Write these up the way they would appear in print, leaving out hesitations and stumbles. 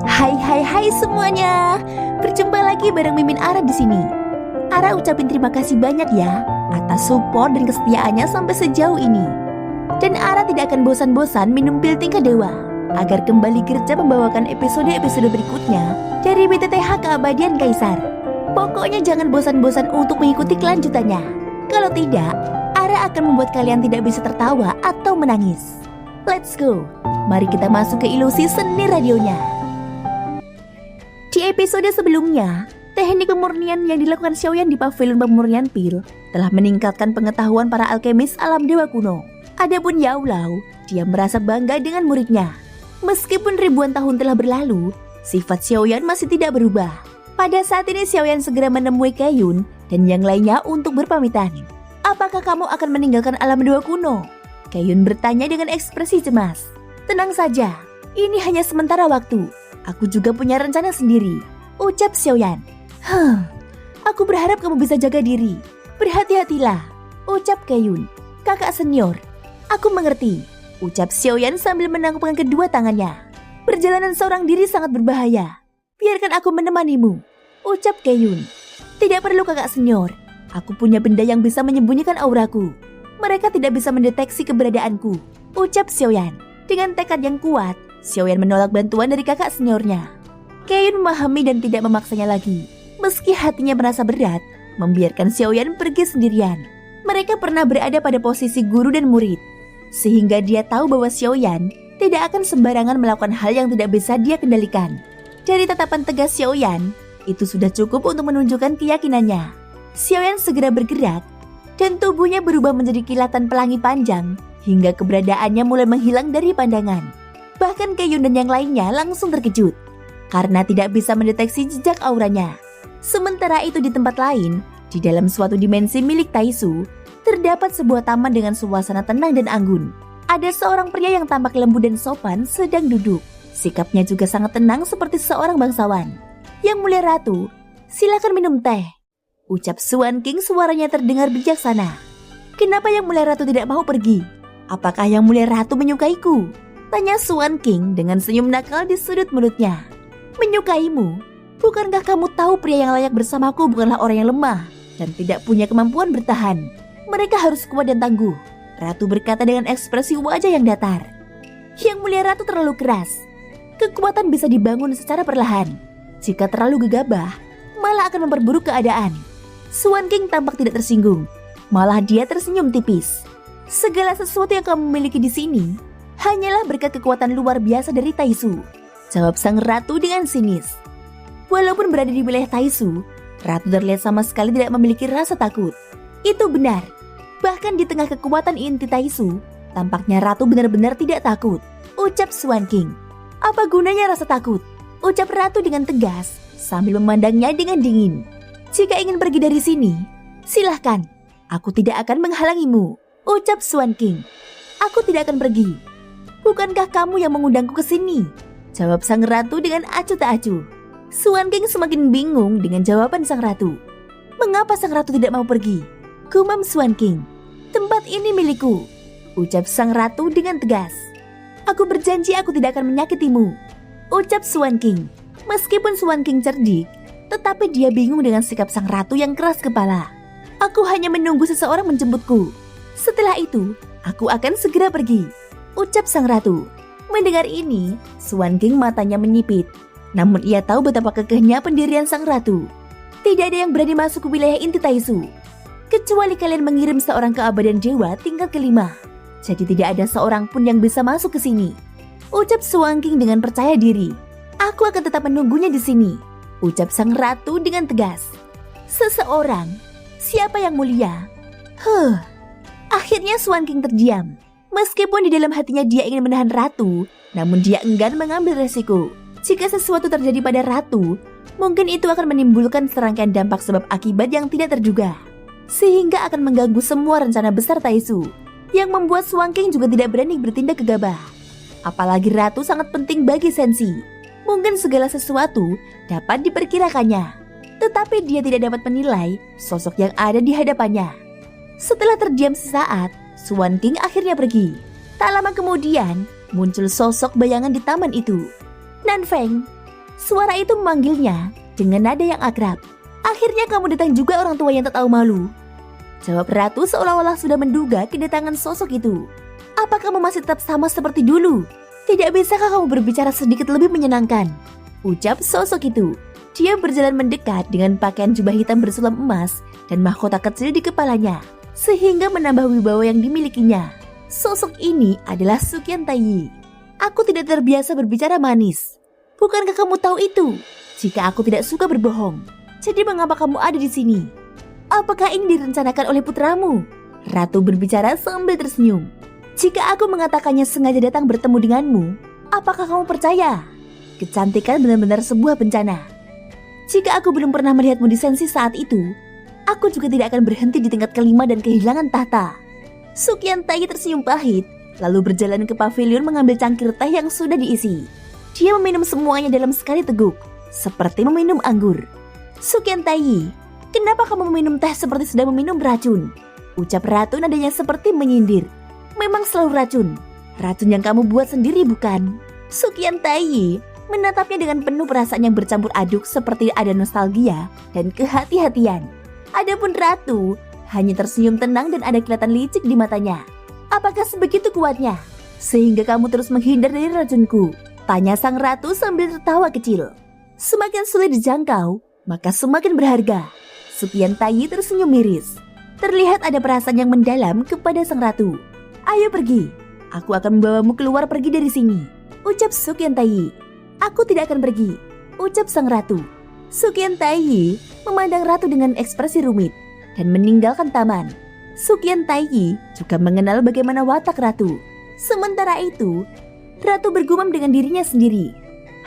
Hai semuanya. Berjumpa lagi bareng Mimin Ara di sini. Ara ucapin terima kasih banyak ya atas support dan kesetiaannya sampai sejauh ini. Dan Ara tidak akan bosan-bosan minum pil tingkat dewa agar kembali gercep membawakan episode-episode berikutnya dari BTTH Keabadian Kaisar. Pokoknya jangan bosan-bosan untuk mengikuti kelanjutannya. Kalau tidak, Ara akan membuat kalian tidak bisa tertawa atau menangis. Let's go. Mari kita masuk ke ilusi seni radionya. Di episode sebelumnya, teknik pemurnian yang dilakukan Xiaoyan di pavilion pemurnian pil telah meningkatkan pengetahuan para alkemis alam dewa kuno. Adapun Yao Lao, dia merasa bangga dengan muridnya. Meskipun ribuan tahun telah berlalu, sifat Xiaoyan masih tidak berubah. Pada saat ini Xiaoyan segera menemui Kaiyun dan yang lainnya untuk berpamitan. Apakah kamu akan meninggalkan alam dewa kuno? Kaiyun bertanya dengan ekspresi cemas. Tenang saja, ini hanya sementara waktu. Aku juga punya rencana sendiri, ucap Xiaoyan. Aku berharap kamu bisa jaga diri. Berhati-hatilah, ucap Kaiyun. Kakak senior, aku mengerti, ucap Xiaoyan sambil menangkupkan kedua tangannya. Perjalanan seorang diri sangat berbahaya. Biarkan aku menemanimu, ucap Kaiyun. Tidak perlu kakak senior, aku punya benda yang bisa menyembunyikan auraku. Mereka tidak bisa mendeteksi keberadaanku, ucap Xiaoyan. Dengan tekad yang kuat, Xiaoyan menolak bantuan dari kakak seniornya. Kaiyun memahami dan tidak memaksanya lagi. Meski hatinya merasa berat, membiarkan Xiaoyan pergi sendirian. Mereka pernah berada pada posisi guru dan murid, sehingga dia tahu bahwa Xiaoyan tidak akan sembarangan melakukan hal yang tidak bisa dia kendalikan. Dari tatapan tegas Xiaoyan, itu sudah cukup untuk menunjukkan keyakinannya. Xiaoyan segera bergerak, dan tubuhnya berubah menjadi kilatan pelangi panjang, hingga keberadaannya mulai menghilang dari pandangan. Bahkan Kaiyun dan yang lainnya langsung terkejut karena tidak bisa mendeteksi jejak auranya. Sementara itu di tempat lain, di dalam suatu dimensi milik Taisu, terdapat sebuah taman dengan suasana tenang dan anggun. Ada seorang pria yang tampak lembut dan sopan sedang duduk. Sikapnya juga sangat tenang seperti seorang bangsawan. Yang mulia ratu, silakan minum teh, ucap Xuan King, suaranya terdengar bijaksana. Kenapa yang mulia ratu tidak mau pergi? Apakah yang mulia ratu menyukaiku? Tanya Xuan King dengan senyum nakal di sudut mulutnya. Menyukaimu? Bukankah kamu tahu pria yang layak bersamaku bukanlah orang yang lemah dan tidak punya kemampuan bertahan? Mereka harus kuat dan tangguh, ratu berkata dengan ekspresi wajah yang datar. Yang mulia ratu terlalu keras. Kekuatan bisa dibangun secara perlahan. Jika terlalu gegabah, malah akan memperburuk keadaan. Xuan King tampak tidak tersinggung, malah dia tersenyum tipis. Segala sesuatu yang kamu miliki di sini hanyalah berkat kekuatan luar biasa dari Taisu, jawab sang ratu dengan sinis. Walaupun berada di wilayah Taisu, ratu terlihat sama sekali tidak memiliki rasa takut. Itu benar. Bahkan di tengah kekuatan inti Taisu, tampaknya ratu benar-benar tidak takut, ucap Xuan King. Apa gunanya rasa takut? Ucap ratu dengan tegas sambil memandangnya dengan dingin. Jika ingin pergi dari sini, silahkan. Aku tidak akan menghalangimu, ucap Xuan King. Aku tidak akan pergi. Bukankah kamu yang mengundangku ke sini? Jawab sang ratu dengan acuh tak acuh. Xuan King semakin bingung dengan jawaban sang ratu. Mengapa sang ratu tidak mau pergi? Gumam Xuan King. Tempat ini milikku, ucap sang ratu dengan tegas. Aku berjanji aku tidak akan menyakitimu, ucap Xuan King. Meskipun Xuan King cerdik, tetapi dia bingung dengan sikap sang ratu yang keras kepala. Aku hanya menunggu seseorang menjemputku. Setelah itu, aku akan segera pergi, ucap sang ratu. Mendengar ini, Xuan King matanya menyipit. Namun ia tahu betapa kekehnya pendirian sang ratu. Tidak ada yang berani masuk ke wilayah inti Taisu, kecuali kalian mengirim seorang keabadian dewa tingkat ke-5. Jadi tidak ada seorang pun yang bisa masuk ke sini, ucap Xuan King dengan percaya diri. Aku akan tetap menunggunya di sini, ucap sang ratu dengan tegas. Seseorang? Siapa yang mulia? Akhirnya Xuan King terdiam. Meskipun di dalam hatinya dia ingin menahan ratu, namun dia enggan mengambil resiko. Jika sesuatu terjadi pada ratu, mungkin itu akan menimbulkan serangkaian dampak sebab akibat yang tidak terduga, sehingga akan mengganggu semua rencana besar Taisu, yang membuat Xuan King juga tidak berani bertindak gegabah. Apalagi ratu sangat penting bagi Sensi. Mungkin segala sesuatu dapat diperkirakannya, tetapi dia tidak dapat menilai sosok yang ada di hadapannya. Setelah terdiam sesaat, Xuan King akhirnya pergi. Tak lama kemudian, muncul sosok bayangan di taman itu. Nanfeng. Suara itu memanggilnya dengan nada yang akrab. Akhirnya kamu datang juga, orang tua yang tak tahu malu. Jawab ratu seolah-olah sudah menduga kedatangan sosok itu. Apa kamu masih tetap sama seperti dulu? Tidak bisakah kamu berbicara sedikit lebih menyenangkan? Ucap sosok itu. Dia berjalan mendekat dengan pakaian jubah hitam bersulam emas dan mahkota kecil di kepalanya, sehingga menambah wibawa yang dimilikinya. Sosok ini adalah Suqian Taiyi. Aku tidak terbiasa berbicara manis. Bukankah kamu tahu itu? Jika aku tidak suka berbohong, jadi mengapa kamu ada di sini? Apakah ini direncanakan oleh putramu? Ratu berbicara sambil tersenyum. Jika aku mengatakannya sengaja datang bertemu denganmu, apakah kamu percaya? Kecantikan benar-benar sebuah bencana. Jika aku belum pernah melihatmu di sensi saat itu, aku juga tidak akan berhenti di tingkat kelima dan kehilangan tahta. Suqian Taiyi tersenyum pahit, lalu berjalan ke pavilion mengambil cangkir teh yang sudah diisi. Dia meminum semuanya dalam sekali teguk, seperti meminum anggur. Suqian Taiyi, kenapa kamu meminum teh seperti sedang meminum racun? Ucap ratu nadanya seperti menyindir. Memang selalu racun. Racun yang kamu buat sendiri bukan? Suqian Taiyi menatapnya dengan penuh perasaan yang bercampur aduk seperti ada nostalgia dan kehati-hatian. Adapun ratu hanya tersenyum tenang dan ada kelihatan licik di matanya. Apakah sebegitu kuatnya? Sehingga kamu terus menghindar dari racunku? Tanya sang ratu sambil tertawa kecil. Semakin sulit dijangkau, maka semakin berharga. Suqian Taiyi tersenyum miris. Terlihat ada perasaan yang mendalam kepada sang ratu. Ayo pergi, aku akan membawamu keluar pergi dari sini. Ucap Suqian Taiyi. Aku tidak akan pergi, ucap sang ratu. Suqian Taiyi memandang ratu dengan ekspresi rumit dan meninggalkan taman. Suqian Taiyi juga mengenal bagaimana watak ratu. Sementara itu, ratu bergumam dengan dirinya sendiri.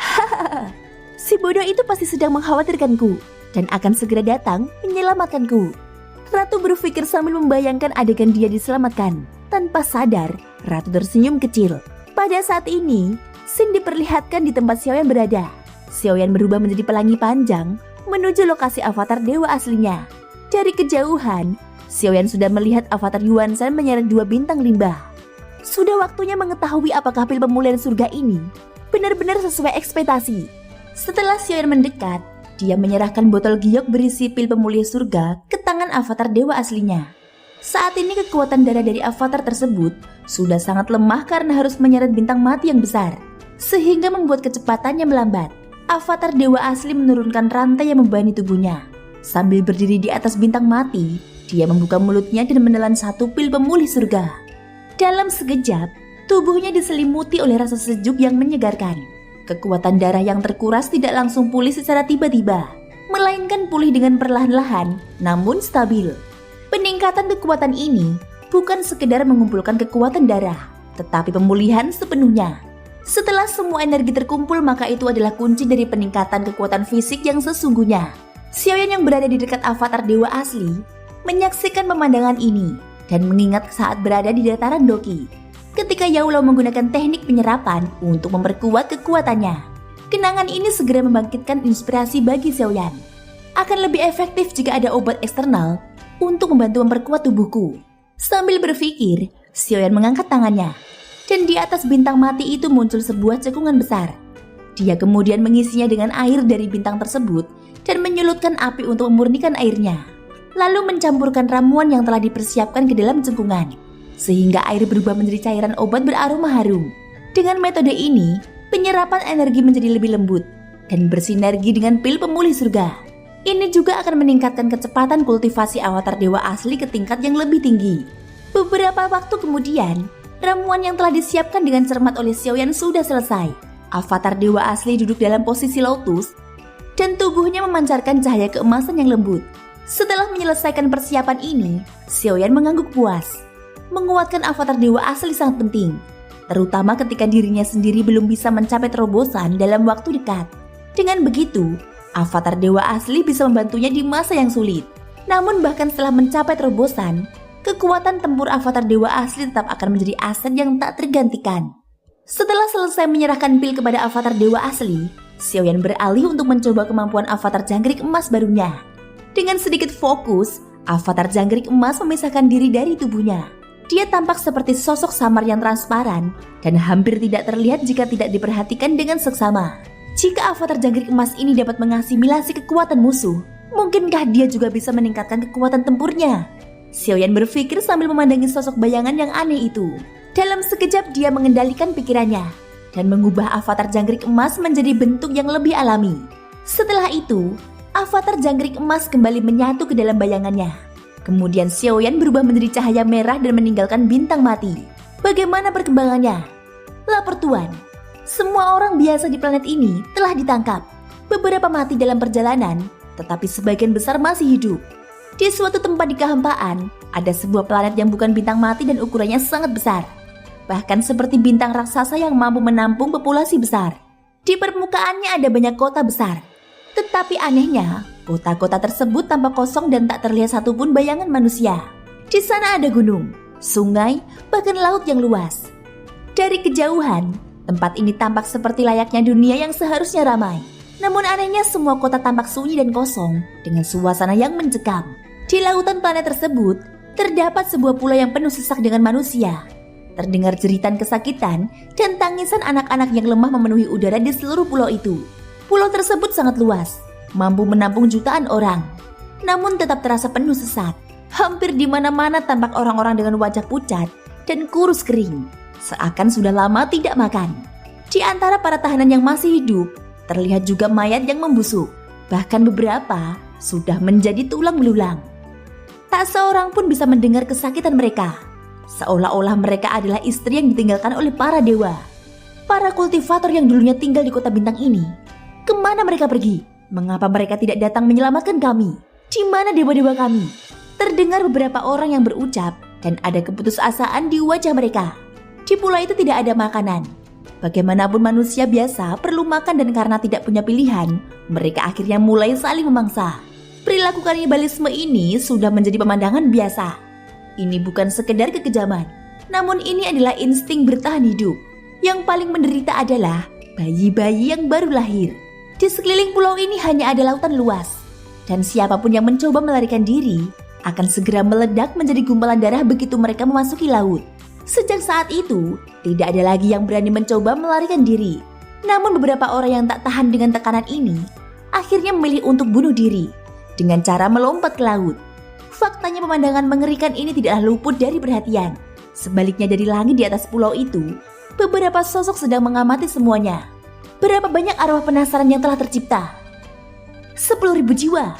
Hahaha, si bodoh itu pasti sedang mengkhawatirkanku dan akan segera datang menyelamatkanku. Ratu berpikir sambil membayangkan adegan dia diselamatkan. Tanpa sadar, ratu tersenyum kecil. Pada saat ini, Xin diperlihatkan di tempat Xiaoyan berada. Xiaoyan berubah menjadi pelangi panjang menuju lokasi avatar dewa aslinya. Dari kejauhan, Xiaoyan sudah melihat avatar Yuan-san menyeret 2 bintang limbah. Sudah waktunya mengetahui apakah pil pemulihan surga ini benar-benar sesuai ekspektasi. Setelah Xiaoyan mendekat, dia menyerahkan botol giok berisi pil pemulih surga ke tangan avatar dewa aslinya. Saat ini kekuatan darah dari avatar tersebut sudah sangat lemah karena harus menyeret bintang mati yang besar, sehingga membuat kecepatannya melambat. Avatar dewa asli menurunkan rantai yang membebani tubuhnya. Sambil berdiri di atas bintang mati, dia membuka mulutnya dan menelan 1 pil pemulih surga. Dalam sekejap, tubuhnya diselimuti oleh rasa sejuk yang menyegarkan. Kekuatan darah yang terkuras tidak langsung pulih secara tiba-tiba, melainkan pulih dengan perlahan-lahan, namun stabil. Peningkatan kekuatan ini bukan sekedar mengumpulkan kekuatan darah, tetapi pemulihan sepenuhnya. Setelah semua energi terkumpul, maka itu adalah kunci dari peningkatan kekuatan fisik yang sesungguhnya. Xiaoyan yang berada di dekat avatar dewa asli menyaksikan pemandangan ini dan mengingat saat berada di dataran Doqi, ketika Yaulao menggunakan teknik penyerapan untuk memperkuat kekuatannya. Kenangan ini segera membangkitkan inspirasi bagi Xiaoyan. Akan lebih efektif jika ada obat eksternal untuk membantu memperkuat tubuhku. Sambil berpikir, Xiaoyan mengangkat tangannya, dan di atas bintang mati itu muncul sebuah cekungan besar. Dia kemudian mengisinya dengan air dari bintang tersebut dan menyulutkan api untuk memurnikan airnya. Lalu mencampurkan ramuan yang telah dipersiapkan ke dalam cekungan, sehingga air berubah menjadi cairan obat beraroma harum. Dengan metode ini, penyerapan energi menjadi lebih lembut dan bersinergi dengan pil pemulih surga. Ini juga akan meningkatkan kecepatan kultivasi avatar dewa asli ke tingkat yang lebih tinggi. Beberapa waktu kemudian, ramuan yang telah disiapkan dengan cermat oleh Xiaoyan sudah selesai. Avatar dewa asli duduk dalam posisi lotus dan tubuhnya memancarkan cahaya keemasan yang lembut. Setelah menyelesaikan persiapan ini, Xiaoyan mengangguk puas. Menguatkan avatar dewa asli sangat penting, terutama ketika dirinya sendiri belum bisa mencapai terobosan dalam waktu dekat. Dengan begitu, avatar dewa asli bisa membantunya di masa yang sulit. Namun bahkan setelah mencapai terobosan, kekuatan tempur avatar dewa asli tetap akan menjadi aset yang tak tergantikan. Setelah selesai menyerahkan pil kepada avatar dewa asli, Xiaoyan beralih untuk mencoba kemampuan avatar jangkrik emas barunya. Dengan sedikit fokus, avatar jangkrik emas memisahkan diri dari tubuhnya. Dia tampak seperti sosok samar yang transparan dan hampir tidak terlihat jika tidak diperhatikan dengan seksama. Jika avatar jangkrik emas ini dapat mengasimilasi kekuatan musuh, mungkinkah dia juga bisa meningkatkan kekuatan tempurnya? Xiaoyan berpikir sambil memandangi sosok bayangan yang aneh itu. Dalam sekejap dia mengendalikan pikirannya dan mengubah avatar jangkrik emas menjadi bentuk yang lebih alami. Setelah itu, avatar jangkrik emas kembali menyatu ke dalam bayangannya. Kemudian Xiaoyan berubah menjadi cahaya merah dan meninggalkan bintang mati. Bagaimana perkembangannya? Lapor Tuan. Semua orang biasa di planet ini telah ditangkap. Beberapa mati dalam perjalanan, tetapi sebagian besar masih hidup. Di suatu tempat di kehampaan, ada sebuah planet yang bukan bintang mati dan ukurannya sangat besar. Bahkan seperti bintang raksasa yang mampu menampung populasi besar. Di permukaannya ada banyak kota besar. Tetapi anehnya, kota-kota tersebut tampak kosong dan tak terlihat satupun bayangan manusia. Di sana ada gunung, sungai, bahkan laut yang luas. Dari kejauhan, tempat ini tampak seperti layaknya dunia yang seharusnya ramai. Namun anehnya semua kota tampak sunyi dan kosong dengan suasana yang mencekam. Di lautan planet tersebut, terdapat sebuah pulau yang penuh sesak dengan manusia. Terdengar jeritan kesakitan dan tangisan anak-anak yang lemah memenuhi udara di seluruh pulau itu. Pulau tersebut sangat luas, mampu menampung jutaan orang. Namun tetap terasa penuh sesak. Hampir di mana-mana tampak orang-orang dengan wajah pucat dan kurus kering, seakan sudah lama tidak makan. Di antara para tahanan yang masih hidup, terlihat juga mayat yang membusuk. Bahkan beberapa sudah menjadi tulang belulang. Tak seorang pun bisa mendengar kesakitan mereka. Seolah-olah mereka adalah istri yang ditinggalkan oleh para dewa. Para kultivator yang dulunya tinggal di kota bintang ini, kemana mereka pergi? Mengapa mereka tidak datang menyelamatkan kami? Di mana dewa-dewa kami? Terdengar beberapa orang yang berucap dan ada keputusasaan di wajah mereka. Di pulau itu tidak ada makanan. Bagaimanapun manusia biasa perlu makan dan karena tidak punya pilihan, mereka akhirnya mulai saling memangsa. Perilaku kanibalisme ini sudah menjadi pemandangan biasa. Ini bukan sekedar kekejaman, namun ini adalah insting bertahan hidup. Yang paling menderita adalah bayi-bayi yang baru lahir. Di sekeliling pulau ini hanya ada lautan luas, dan siapapun yang mencoba melarikan diri akan segera meledak menjadi gumpalan darah begitu mereka memasuki laut. Sejak saat itu, tidak ada lagi yang berani mencoba melarikan diri. Namun beberapa orang yang tak tahan dengan tekanan ini, akhirnya memilih untuk bunuh diri dengan cara melompat ke laut. Faktanya pemandangan mengerikan ini tidaklah luput dari perhatian. Sebaliknya dari langit di atas pulau itu, beberapa sosok sedang mengamati semuanya. Berapa banyak arwah penasaran yang telah tercipta? 10.000 jiwa.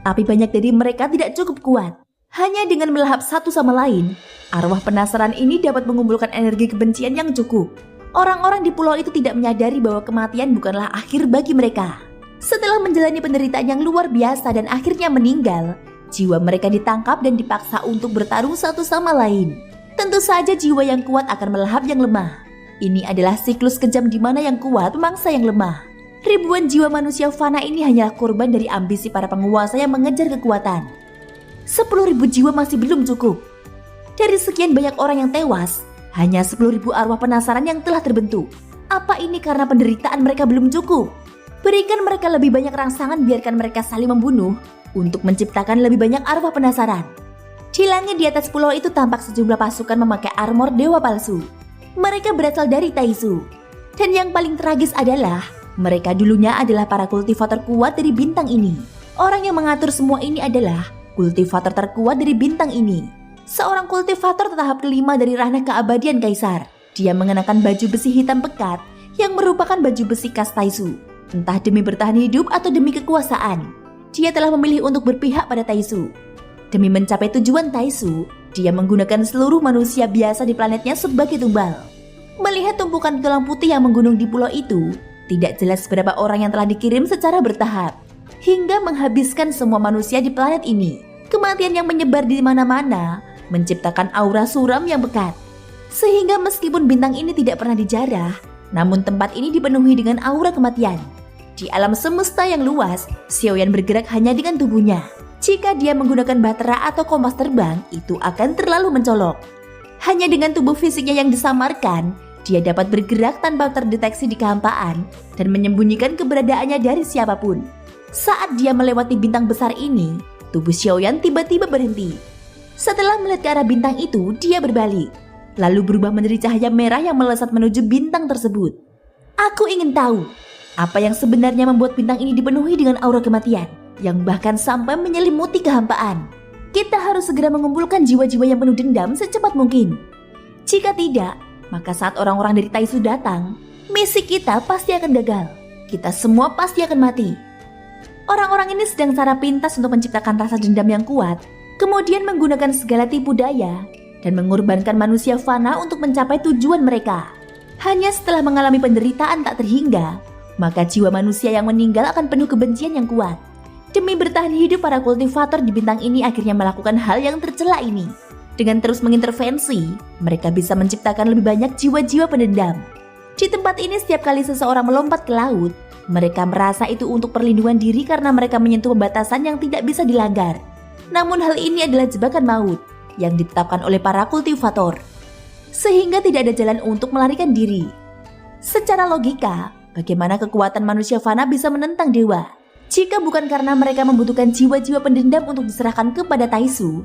Tapi banyak dari mereka tidak cukup kuat. Hanya dengan melahap satu sama lain, arwah penasaran ini dapat mengumpulkan energi kebencian yang cukup. Orang-orang di pulau itu tidak menyadari bahwa kematian bukanlah akhir bagi mereka. Setelah menjalani penderitaan yang luar biasa dan akhirnya meninggal, jiwa mereka ditangkap dan dipaksa untuk bertarung satu sama lain. Tentu saja jiwa yang kuat akan melahap yang lemah. Ini adalah siklus kejam di mana yang kuat memangsa yang lemah. Ribuan jiwa manusia fana ini hanyalah korban dari ambisi para penguasa yang mengejar kekuatan. 10.000 jiwa masih belum cukup. Dari sekian banyak orang yang tewas, hanya 10.000 arwah penasaran yang telah terbentuk. Apa ini karena penderitaan mereka belum cukup? Berikan mereka lebih banyak rangsangan, biarkan mereka saling membunuh untuk menciptakan lebih banyak arwah penasaran. Di langit di atas pulau itu tampak sejumlah pasukan memakai armor dewa palsu. Mereka berasal dari Taisu. Dan yang paling tragis adalah mereka dulunya adalah para kultivator kuat dari bintang ini. Orang yang mengatur semua ini adalah kultivator terkuat dari bintang ini. Seorang kultivator tahap kelima dari ranah keabadian kaisar. Dia mengenakan baju besi hitam pekat yang merupakan baju besi khas Taisu. Entah demi bertahan hidup atau demi kekuasaan, dia telah memilih untuk berpihak pada Taisu. Demi mencapai tujuan Taisu, dia menggunakan seluruh manusia biasa di planetnya sebagai tumbal. Melihat tumpukan tulang putih yang menggunung di pulau itu, tidak jelas berapa orang yang telah dikirim secara bertahap, hingga menghabiskan semua manusia di planet ini. Kematian yang menyebar di mana-mana menciptakan aura suram yang pekat. Sehingga meskipun bintang ini tidak pernah dijarah, namun tempat ini dipenuhi dengan aura kematian. Di alam semesta yang luas, Xiaoyan bergerak hanya dengan tubuhnya. Jika dia menggunakan bahtera atau kompas terbang, itu akan terlalu mencolok. Hanya dengan tubuh fisiknya yang disamarkan, dia dapat bergerak tanpa terdeteksi di kehampaan dan menyembunyikan keberadaannya dari siapapun. Saat dia melewati bintang besar ini, tubuh Xiaoyan tiba-tiba berhenti. Setelah melihat ke arah bintang itu, dia berbalik, lalu berubah menjadi cahaya merah yang melesat menuju bintang tersebut. Aku ingin tahu, apa yang sebenarnya membuat bintang ini dipenuhi dengan aura kematian, yang bahkan sampai menyelimuti kehampaan. Kita harus segera mengumpulkan jiwa-jiwa yang penuh dendam secepat mungkin. Jika tidak, maka saat orang-orang dari Taisu datang, misi kita pasti akan gagal. Kita semua pasti akan mati. Orang-orang ini sedang secara pintas untuk menciptakan rasa dendam yang kuat, kemudian menggunakan segala tipu daya dan mengorbankan manusia fana untuk mencapai tujuan mereka. Hanya setelah mengalami penderitaan tak terhingga, maka jiwa manusia yang meninggal akan penuh kebencian yang kuat. Demi bertahan hidup, para kultivator di bintang ini akhirnya melakukan hal yang tercela ini. Dengan terus mengintervensi, mereka bisa menciptakan lebih banyak jiwa-jiwa pendendam. Di tempat ini setiap kali seseorang melompat ke laut, mereka merasa itu untuk perlindungan diri karena mereka menyentuh pembatasan yang tidak bisa dilanggar. Namun hal ini adalah jebakan maut yang ditetapkan oleh para kultivator, sehingga tidak ada jalan untuk melarikan diri. Secara logika, bagaimana kekuatan manusia fana bisa menentang dewa? Jika bukan karena mereka membutuhkan jiwa-jiwa pendendam untuk diserahkan kepada Taisu,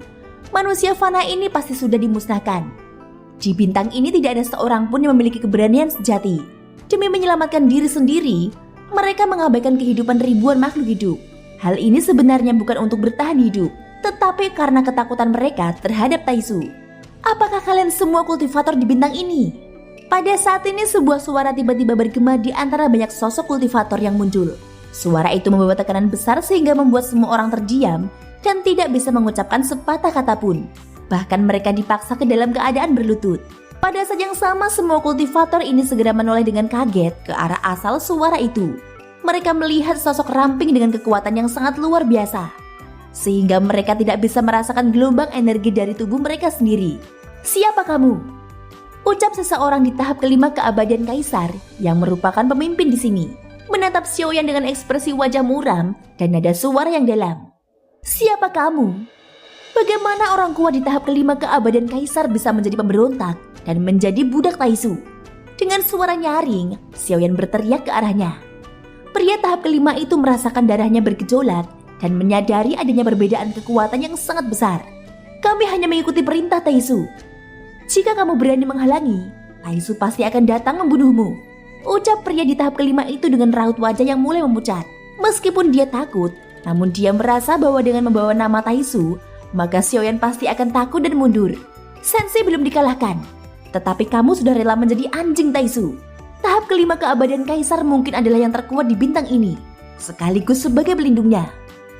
manusia fana ini pasti sudah dimusnahkan. Di bintang ini tidak ada seorang pun yang memiliki keberanian sejati. Demi menyelamatkan diri sendiri, mereka mengabaikan kehidupan ribuan makhluk hidup. Hal ini sebenarnya bukan untuk bertahan hidup, tetapi karena ketakutan mereka terhadap Taisu. Apakah kalian semua kultivator di bintang ini? Pada saat ini sebuah suara tiba-tiba bergema di antara banyak sosok kultivator yang muncul. Suara itu membawa tekanan besar sehingga membuat semua orang terdiam dan tidak bisa mengucapkan sepatah kata pun. Bahkan mereka dipaksa ke dalam keadaan berlutut. Pada saat yang sama, semua kultivator ini segera menoleh dengan kaget ke arah asal suara itu. Mereka melihat sosok ramping dengan kekuatan yang sangat luar biasa, sehingga mereka tidak bisa merasakan gelombang energi dari tubuh mereka sendiri. Siapa kamu? Ucap seseorang di tahap kelima keabadian Kaisar yang merupakan pemimpin di sini, menatap Xiaoyan dengan ekspresi wajah muram dan nada suara yang dalam. Siapa kamu? Bagaimana orang kuat di tahap kelima keabadian Kaisar bisa menjadi pemberontak dan menjadi budak Taisu? Dengan suara nyaring, Xiaoyan berteriak ke arahnya. Pria tahap kelima itu merasakan darahnya bergejolak dan menyadari adanya perbedaan kekuatan yang sangat besar. Kami hanya mengikuti perintah Taisu. Jika kamu berani menghalangi, Taisu pasti akan datang membunuhmu. Ucap pria di tahap kelima itu dengan raut wajah yang mulai memucat. Meskipun dia takut, namun dia merasa bahwa dengan membawa nama Taisu, maka Xiaoyan pasti akan takut dan mundur. Sensei belum dikalahkan, tetapi kamu sudah rela menjadi anjing Taisu. Tahap kelima keabadian Kaisar mungkin adalah yang terkuat di bintang ini, sekaligus sebagai pelindungnya.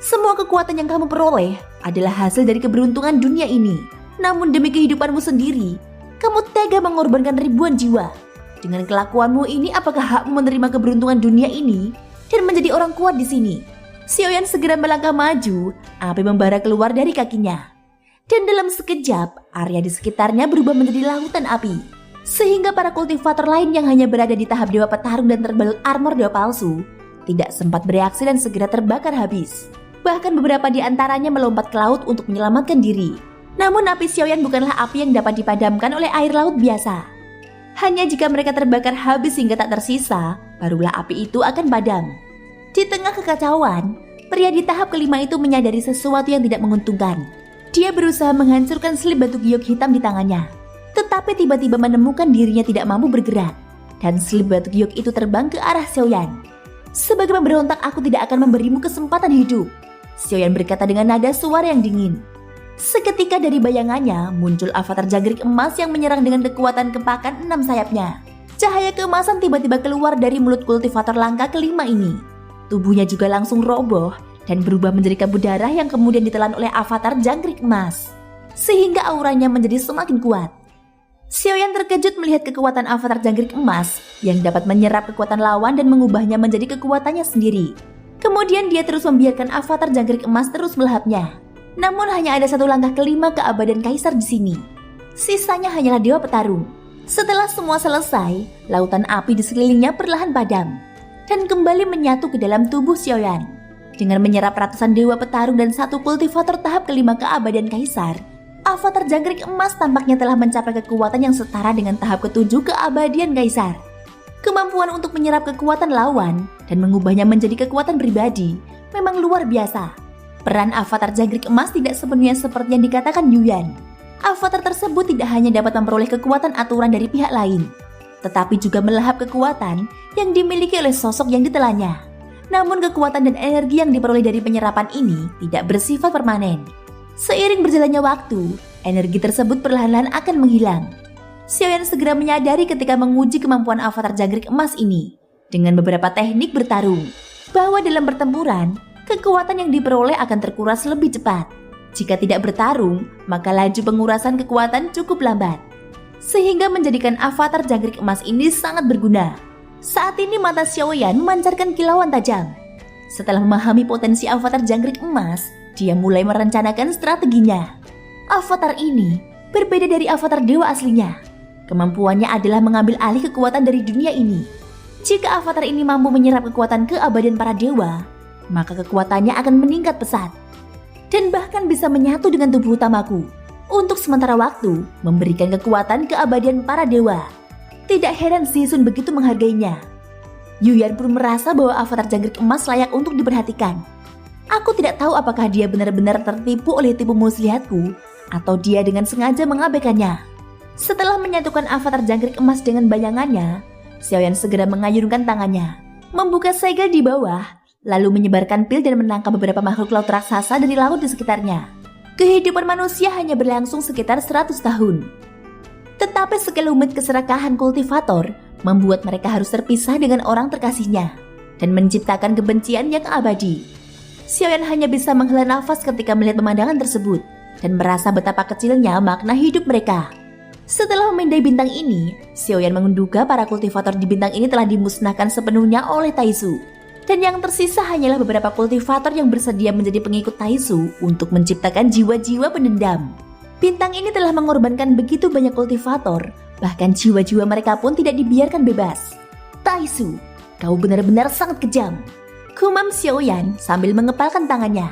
Semua kekuatan yang kamu peroleh adalah hasil dari keberuntungan dunia ini. Namun demi kehidupanmu sendiri, kamu tega mengorbankan ribuan jiwa. Dengan kelakuanmu ini, apakah hakmu menerima keberuntungan dunia ini dan menjadi orang kuat di sini? Xiaoyan segera melangkah maju, api membara keluar dari kakinya. Dan dalam sekejap, area di sekitarnya berubah menjadi lautan api. Sehingga para kultivator lain yang hanya berada di tahap dewa petarung dan terbalut armor dewa palsu tidak sempat bereaksi dan segera terbakar habis. Bahkan beberapa di antaranya melompat ke laut untuk menyelamatkan diri. Namun api Xiaoyan bukanlah api yang dapat dipadamkan oleh air laut biasa. Hanya jika mereka terbakar habis hingga tak tersisa, barulah api itu akan padam. Di tengah kekacauan, pria di tahap kelima itu menyadari sesuatu yang tidak menguntungkan. Dia berusaha menghancurkan selip batu giok hitam di tangannya, tetapi tiba-tiba menemukan dirinya tidak mampu bergerak, dan selip batu giok itu terbang ke arah Xiaoyan. Sebagai pemberontak, aku tidak akan memberimu kesempatan hidup, Xiaoyan berkata dengan nada suara yang dingin. Seketika dari bayangannya muncul avatar jangkrik emas yang menyerang dengan kekuatan kepakan 6 sayapnya. Cahaya keemasan tiba-tiba keluar dari mulut kultivator langka kelima ini. Tubuhnya juga langsung roboh dan berubah menjadi kabut darah yang kemudian ditelan oleh avatar jangkrik emas, sehingga auranya menjadi semakin kuat. Xiaoyan terkejut melihat kekuatan avatar jangkrik emas yang dapat menyerap kekuatan lawan dan mengubahnya menjadi kekuatannya sendiri. Kemudian dia terus membiarkan avatar jangkrik emas terus melahapnya. Namun hanya ada satu langkah kelima keabadian Kaisar di sini. Sisanya hanyalah dewa petarung. Setelah semua selesai, lautan api di sekelilingnya perlahan padam dan kembali menyatu ke dalam tubuh Xiaoyan. Dengan menyerap ratusan dewa petarung dan satu kultivator tahap kelima keabadian Kaisar, avatar jangkrik emas tampaknya telah mencapai kekuatan yang setara dengan tahap ketujuh keabadian Kaisar. Kemampuan untuk menyerap kekuatan lawan dan mengubahnya menjadi kekuatan pribadi memang luar biasa. Peran avatar jangkrik emas tidak sepenuhnya seperti yang dikatakan Yuyan. Avatar tersebut tidak hanya dapat memperoleh kekuatan aturan dari pihak lain, tetapi juga melahap kekuatan yang dimiliki oleh sosok yang ditelannya. Namun kekuatan dan energi yang diperoleh dari penyerapan ini tidak bersifat permanen. Seiring berjalannya waktu, energi tersebut perlahan-lahan akan menghilang. Xiaoyan segera menyadari ketika menguji kemampuan avatar jangkrik emas ini dengan beberapa teknik bertarung, bahwa dalam pertempuran, kekuatan yang diperoleh akan terkuras lebih cepat. Jika tidak bertarung, maka laju pengurasan kekuatan cukup lambat, sehingga menjadikan avatar jangkrik emas ini sangat berguna. Saat ini mata Xiaoyan memancarkan kilauan tajam. Setelah memahami potensi avatar jangkrik emas, dia mulai merencanakan strateginya. Avatar ini berbeda dari avatar dewa aslinya. Kemampuannya adalah mengambil alih kekuatan dari dunia ini. Jika avatar ini mampu menyerap kekuatan keabadian para dewa, maka kekuatannya akan meningkat pesat dan bahkan bisa menyatu dengan tubuh utamaku untuk sementara waktu memberikan kekuatan keabadian para dewa. Tidak heran Zixun begitu menghargainya. Yuyan pun merasa bahwa avatar jangkrik emas layak untuk diperhatikan. Aku tidak tahu apakah dia benar-benar tertipu oleh tipu muslihatku atau dia dengan sengaja mengabaikannya. Setelah menyatukan avatar jangkrik emas dengan bayangannya, Xiaoyan segera mengayunkan tangannya, membuka segel di bawah, lalu menyebarkan pil dan menangkap beberapa makhluk laut raksasa dari laut di sekitarnya. Kehidupan manusia hanya berlangsung sekitar 100 tahun. Tetapi sekelumit keserakahan kultivator membuat mereka harus terpisah dengan orang terkasihnya dan menciptakan kebencian yang abadi. Xiaoyan hanya bisa menghela nafas ketika melihat pemandangan tersebut dan merasa betapa kecilnya makna hidup mereka. Setelah memindai bintang ini, Xiaoyan menduga para kultivator di bintang ini telah dimusnahkan sepenuhnya oleh Taisu. Dan yang tersisa hanyalah beberapa kultivator yang bersedia menjadi pengikut Taisu untuk menciptakan jiwa-jiwa pendendam. Bintang ini telah mengorbankan begitu banyak kultivator, bahkan jiwa-jiwa mereka pun tidak dibiarkan bebas. Taisu, kau benar-benar sangat kejam, gumam Xiaoyan sambil mengepalkan tangannya.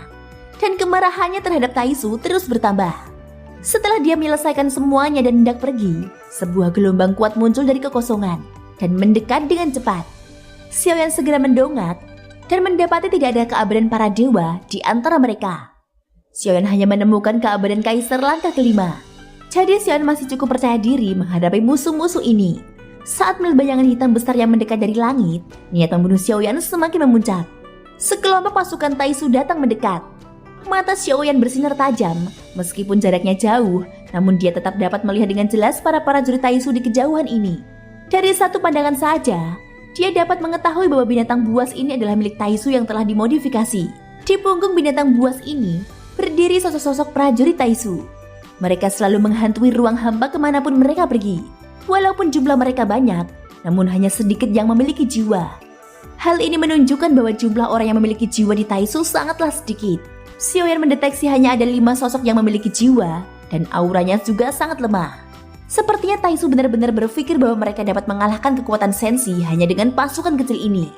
Dan kemarahannya terhadap Taisu terus bertambah. Setelah dia menyelesaikan semuanya dan hendak pergi, sebuah gelombang kuat muncul dari kekosongan dan mendekat dengan cepat. Xiaoyan segera mendongak dan mendapati tidak ada keabadian para dewa di antara mereka. Xiaoyan hanya menemukan keabadian kaisar langkah kelima. Jadi Xiaoyan masih cukup percaya diri menghadapi musuh-musuh ini. Saat melihat bayangan hitam besar yang mendekat dari langit, niat membunuh Xiaoyan semakin memuncak. Sekelompok pasukan Taisu datang mendekat. Mata Xiaoyan bersinar tajam, meskipun jaraknya jauh, namun dia tetap dapat melihat dengan jelas para prajurit Taisu di kejauhan ini. Dari satu pandangan saja, dia dapat mengetahui bahwa binatang buas ini adalah milik Taisu yang telah dimodifikasi. Di punggung binatang buas ini, berdiri sosok-sosok prajurit Taisu. Mereka selalu menghantui ruang hampa kemanapun mereka pergi. Walaupun jumlah mereka banyak, namun hanya sedikit yang memiliki jiwa. Hal ini menunjukkan bahwa jumlah orang yang memiliki jiwa di Taisu sangatlah sedikit. Xiaoyan mendeteksi hanya ada 5 sosok yang memiliki jiwa dan auranya juga sangat lemah. Sepertinya Taisu benar-benar berpikir bahwa mereka dapat mengalahkan kekuatan Sensi hanya dengan pasukan kecil ini.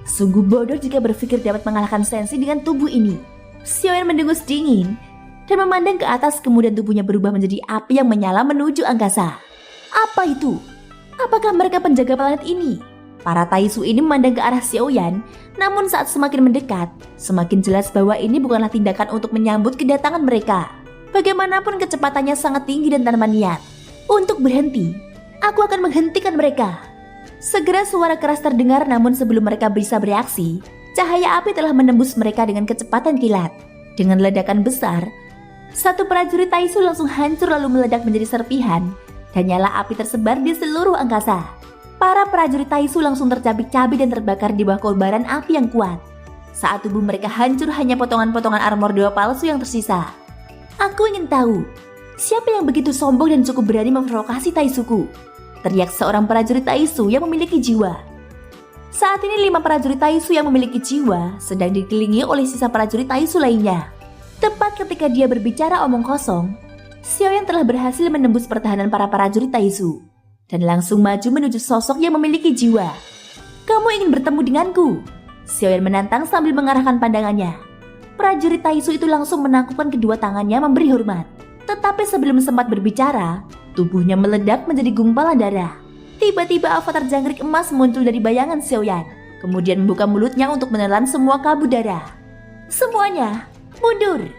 Sungguh bodoh jika berpikir dapat mengalahkan Sensi dengan tubuh ini. Xiaoyan mendengus dingin dan memandang ke atas, kemudian tubuhnya berubah menjadi api yang menyala menuju angkasa. Apa itu? Apakah mereka penjaga planet ini? Para Taisu ini memandang ke arah Xiaoyan, namun saat semakin mendekat, semakin jelas bahwa ini bukanlah tindakan untuk menyambut kedatangan mereka. Bagaimanapun kecepatannya sangat tinggi dan tanpa niat. Untuk berhenti, aku akan menghentikan mereka. Segera suara keras terdengar, namun sebelum mereka bisa bereaksi, cahaya api telah menembus mereka dengan kecepatan kilat. Dengan ledakan besar, satu prajurit Taisu langsung hancur lalu meledak menjadi serpihan, dan nyala api tersebar di seluruh angkasa. Para prajurit Taisu langsung tercabik-cabik dan terbakar di bawah kobaran api yang kuat. Saat tubuh mereka hancur, hanya potongan-potongan armor dewa palsu yang tersisa. Aku ingin tahu, siapa yang begitu sombong dan cukup berani memprovokasi Taisuku? Teriak seorang prajurit Taisu yang memiliki jiwa. Saat ini 5 prajurit Taisu yang memiliki jiwa sedang dikelilingi oleh sisa prajurit Taisu lainnya. Tepat ketika dia berbicara omong kosong, Xiaoyan telah berhasil menembus pertahanan para prajurit Taisu dan langsung maju menuju sosok yang memiliki jiwa. Kamu ingin bertemu denganku? Xiaoyan menantang sambil mengarahkan pandangannya. Prajurit Taisu itu langsung menangkupkan kedua tangannya memberi hormat. Tetapi sebelum sempat berbicara, tubuhnya meledak menjadi gumpalan darah. Tiba-tiba avatar jangkrik emas muncul dari bayangan Xiaoyan, kemudian membuka mulutnya untuk menelan semua kabut darah. Semuanya, Mundur!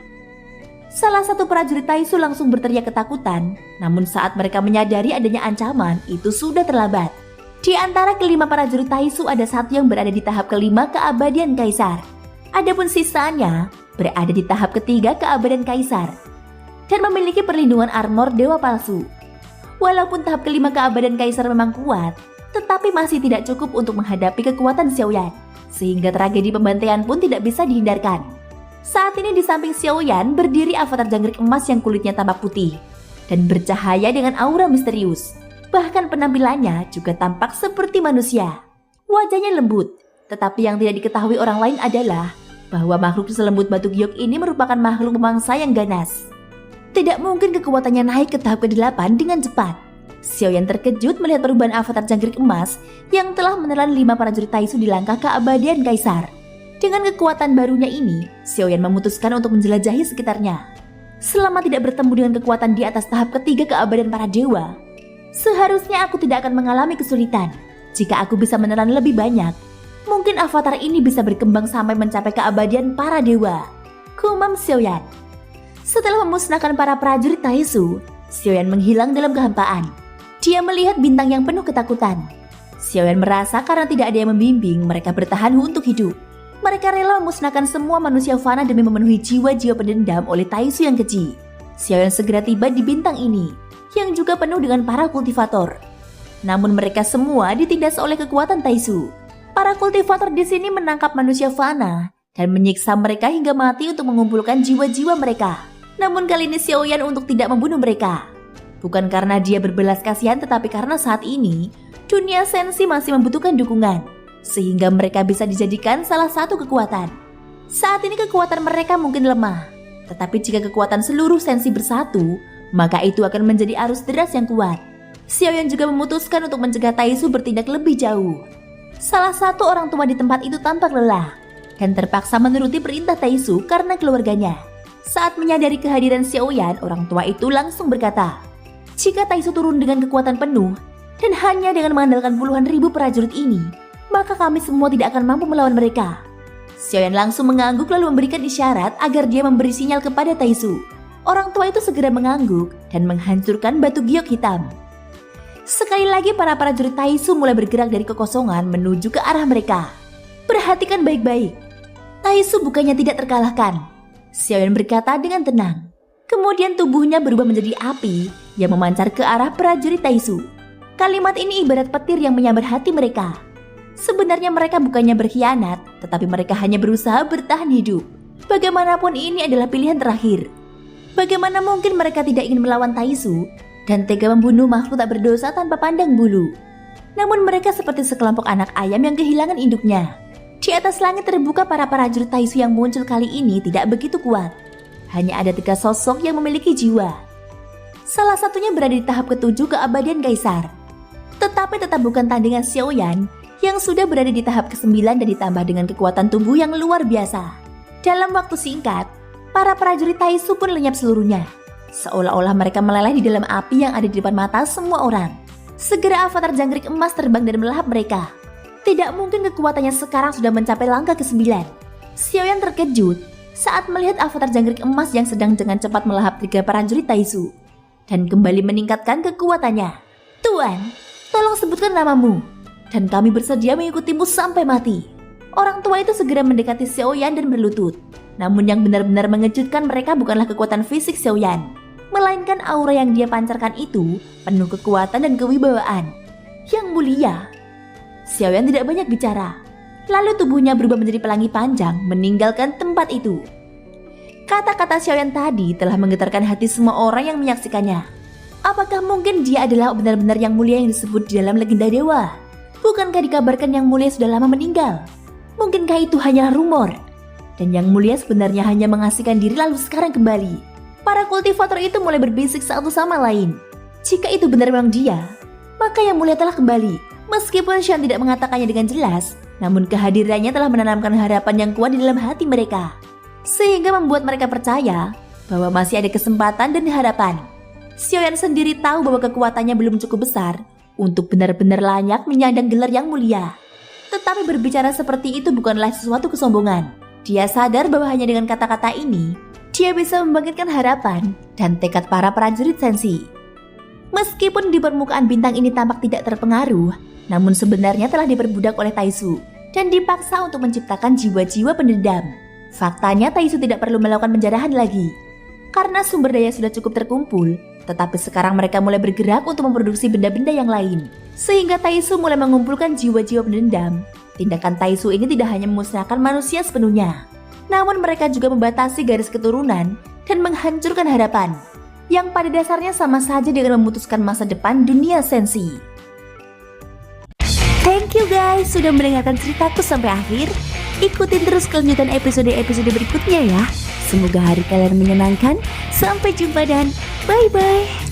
Salah satu prajurit Taisu langsung berteriak ketakutan, namun saat mereka menyadari adanya ancaman, itu sudah terlambat. Di antara kelima prajurit Taisu ada satu yang berada di tahap kelima keabadian Kaisar. Adapun sisanya berada di tahap ketiga keabadian Kaisar dan memiliki perlindungan armor dewa palsu. Walaupun tahap kelima keabadian Kaisar memang kuat, tetapi masih tidak cukup untuk menghadapi kekuatan Xiaoyan, sehingga tragedi pembantaian pun tidak bisa dihindarkan. Saat ini di samping Xiaoyan berdiri avatar jangkrik emas yang kulitnya tampak putih dan bercahaya dengan aura misterius. Bahkan penampilannya juga tampak seperti manusia. Wajahnya lembut, tetapi yang tidak diketahui orang lain adalah bahwa makhluk selembut batu giok ini merupakan makhluk pemangsa yang ganas. Tidak mungkin kekuatannya naik ke tahap ke-8 dengan cepat. Xiaoyan terkejut melihat perubahan avatar jangkrik emas yang telah menelan 5 prajurit Taisu di langkah keabadian Kaisar. Dengan kekuatan barunya ini, Xiaoyan memutuskan untuk menjelajahi sekitarnya. Selama tidak bertemu dengan kekuatan di atas tahap ketiga keabadian para dewa, seharusnya aku tidak akan mengalami kesulitan. Jika aku bisa menelan lebih banyak, mungkin avatar ini bisa berkembang sampai mencapai keabadian para dewa. Kumam Xiaoyan. Setelah memusnahkan para prajurit Taisu, Xiaoyan menghilang dalam kehampaan. Dia melihat bintang yang penuh ketakutan. Xiaoyan merasa karena tidak ada yang membimbing, mereka bertahan untuk hidup. Mereka rela memusnahkan semua manusia fana demi memenuhi jiwa-jiwa pendendam oleh Taisu yang keji. Xiaoyan segera tiba di bintang ini, yang juga penuh dengan para kultivator. Namun mereka semua ditindas oleh kekuatan Taisu. Para kultivator di sini menangkap manusia fana dan menyiksa mereka hingga mati untuk mengumpulkan jiwa-jiwa mereka. Namun kali ini Xiaoyan untuk tidak membunuh mereka. Bukan karena dia berbelas kasihan, tetapi karena saat ini dunia sensi masih membutuhkan dukungan, sehingga mereka bisa dijadikan salah satu kekuatan. Saat ini kekuatan mereka mungkin lemah, tetapi jika kekuatan seluruh sensi bersatu, maka itu akan menjadi arus deras yang kuat. Xiaoyan juga memutuskan untuk mencegah Taisu bertindak lebih jauh. Salah satu orang tua di tempat itu tampak lelah dan terpaksa menuruti perintah Taisu karena keluarganya. Saat menyadari kehadiran Xiaoyan, orang tua itu langsung berkata, "Jika Taisu turun dengan kekuatan penuh dan hanya dengan mengandalkan puluhan ribu prajurit ini, maka kami semua tidak akan mampu melawan mereka." Xiaoyan langsung mengangguk lalu memberikan isyarat agar dia memberi sinyal kepada Taisu. Orang tua itu segera mengangguk dan menghancurkan batu giok hitam. Sekali lagi para prajurit Taisu mulai bergerak dari kekosongan menuju ke arah mereka. Perhatikan baik-baik. Taisu bukannya tidak terkalahkan. Xiaoyan berkata dengan tenang. Kemudian tubuhnya berubah menjadi api yang memancar ke arah prajurit Taisu. Kalimat ini ibarat petir yang menyambar hati mereka. Sebenarnya mereka bukannya berkhianat, tetapi mereka hanya berusaha bertahan hidup. Bagaimanapun ini adalah pilihan terakhir. Bagaimana mungkin mereka tidak ingin melawan Taisu dan tega membunuh makhluk tak berdosa tanpa pandang bulu. Namun mereka seperti sekelompok anak ayam yang kehilangan induknya. Di atas langit terbuka para prajurit Taisu yang muncul kali ini tidak begitu kuat. Hanya ada 3 sosok yang memiliki jiwa. Salah satunya berada di tahap ke-7 keabadian Kaisar. Tetapi tetap bukan tandingan Xiaoyan yang sudah berada di tahap ke-9 dan ditambah dengan kekuatan tubuh yang luar biasa. Dalam waktu singkat, para prajurit Taisu pun lenyap seluruhnya. Seolah-olah mereka meleleh di dalam api yang ada di depan mata semua orang. Segera avatar jangkrik emas terbang dan melahap mereka. Tidak mungkin kekuatannya sekarang sudah mencapai langkah ke-9. Xiaoyan terkejut saat melihat avatar jangkrik emas yang sedang dengan cepat melahap 3 prajurit Taisu dan kembali meningkatkan kekuatannya. "Tuan, tolong sebutkan namamu dan kami bersedia mengikutimu sampai mati." Orang tua itu segera mendekati Xiaoyan dan berlutut. Namun yang benar-benar mengejutkan mereka bukanlah kekuatan fisik Xiaoyan, melainkan aura yang dia pancarkan itu penuh kekuatan dan kewibawaan. Yang mulia. Xiaoyan tidak banyak bicara. Lalu tubuhnya berubah menjadi pelangi panjang meninggalkan tempat itu. Kata-kata Xiaoyan tadi telah menggetarkan hati semua orang yang menyaksikannya. Apakah mungkin dia adalah benar-benar yang mulia yang disebut di dalam legenda dewa? Bukankah dikabarkan yang mulia sudah lama meninggal? Mungkinkah itu hanyalah rumor? Dan yang mulia sebenarnya hanya mengasihkan diri lalu sekarang kembali. Para kultivator itu mulai berbisik satu sama lain. Jika itu benar memang dia, maka yang mulia telah kembali. Meskipun Shan tidak mengatakannya dengan jelas, namun kehadirannya telah menanamkan harapan yang kuat di dalam hati mereka. Sehingga membuat mereka percaya bahwa masih ada kesempatan dan harapan. Xiaoyan sendiri tahu bahwa kekuatannya belum cukup besar untuk benar-benar layak menyandang gelar yang mulia. Tetapi berbicara seperti itu bukanlah sesuatu kesombongan. Dia sadar bahwa hanya dengan kata-kata ini, dia bisa membangkitkan harapan dan tekad para prajurit Senshi. Meskipun di permukaan bintang ini tampak tidak terpengaruh, namun sebenarnya telah diperbudak oleh Taisu dan dipaksa untuk menciptakan jiwa-jiwa pendendam. Faktanya Taisu tidak perlu melakukan penjarahan lagi, karena sumber daya sudah cukup terkumpul, tetapi sekarang mereka mulai bergerak untuk memproduksi benda-benda yang lain. Sehingga Taisu mulai mengumpulkan jiwa-jiwa pendendam. Tindakan Taisu ini tidak hanya memusnahkan manusia sepenuhnya, namun mereka juga membatasi garis keturunan dan menghancurkan harapan, yang pada dasarnya sama saja dengan memutuskan masa depan dunia Senshi. Thank you guys sudah mendengarkan ceritaku sampai akhir. Ikutin terus kelanjutan episode-episode berikutnya ya. Semoga hari kalian menyenangkan. Sampai jumpa dan bye-bye.